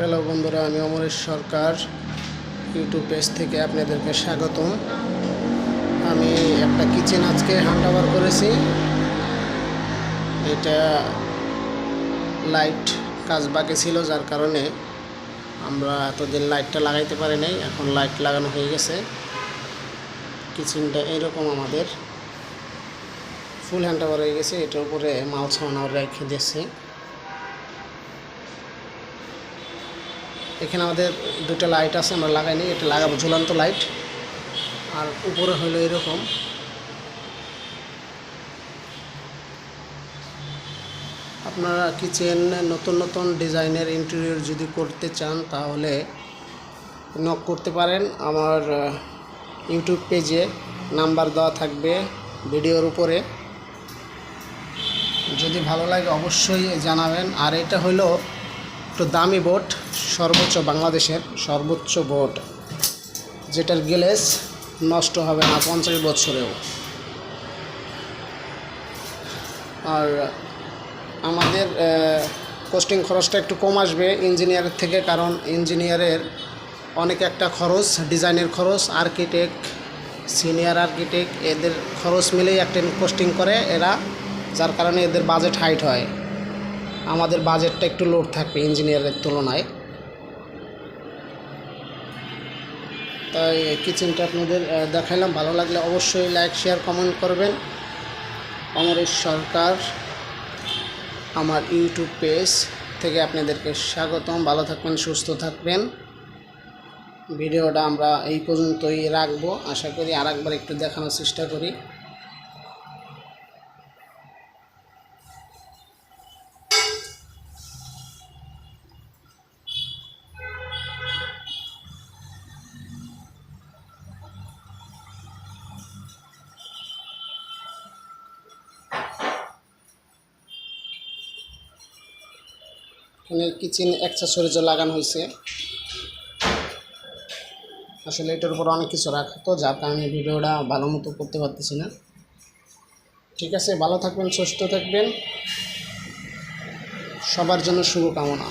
Hello বন্ধুরা, আমি অমরেশ সরকার YouTube page থেকে আপনাদেরকে স্বাগতম। আমি একটা কিচেন আজকে হ্যান্ড ওভার করেছি। এটা লাইট কাজ বাকি ছিল, যার কারণে আমরা এতদিন লাইটটা লাগাইতে পারি নাই। এখন লাইট লাগানো হয়ে গেছে। কিচেনটা এরকম আমাদের ফুল হ্যান্ড ওভার হয়ে গেছে। এটার উপরে মাল ছাউনা রেখে দিয়েছে। এখানে আমাদের দুটো লাইট আছে, আমরা লাগাইনি, এটা লাগাবো ঝুলন্ত লাইট। আর উপরে হলো এরকম। আপনারা কিচেন নতুন নতুন ডিজাইনের ইন্টেরিয়র যদি করতে চান তাহলে নক করতে পারেন। আমার ইউটিউব পেজে নাম্বার দেওয়া থাকবে ভিডিওর উপরে। যদি ভালো লাগে অবশ্যই জানাবেন। আর এটা হলো একটু দামি বোর্ড, সর্বোচ্চ বাংলাদেশের সর্বোচ্চ বোর্ড, যেটার গ্লেজ নষ্ট হবে না 50 বছরেও। আর আমাদের কস্টিং খরচটা একটু কম আসবে ইঞ্জিনিয়ারের থেকে, কারণ ইঞ্জিনিয়ারের অনেক একটা খরচ, ডিজাইনের খরচ, আর্কিটেক্ট, সিনিয়র আর্কিটেক্ট, এদের খরচ মিলেই একটা কস্টিং করে এরা, যার কারণে এদের বাজেট হাইট হয়। আমাদের বাজেটটা একটু লোড থাকবে ইঞ্জিনিয়ারের তুলনায়। তাই কিচেনটা আপনাদের দেখাইলাম। ভালো লাগলে অবশ্যই লাইক, শেয়ার, কমেন্ট করবেন। অমরেশ সরকার আমার ইউটিউব পেজ থেকে আপনাদেরকে স্বাগতম। ভালো থাকবেন, সুস্থ থাকবেন। ভিডিওটা আমরা এই পর্যন্তই রাখবো। আশা করি আরেকবার একটু দেখানোর চেষ্টা করি। এখানে কিচেন অ্যাক্সেসরিজও লাগানো হয়েছে। আসলে এটার উপর অনেক কিছু রাখা, তো যার কারণে ভিডিওটা ভালো মতো করতে পারতেছি না। ঠিক আছে, ভালো থাকবেন, সুস্থ থাকবেন। সবার জন্য শুভকামনা।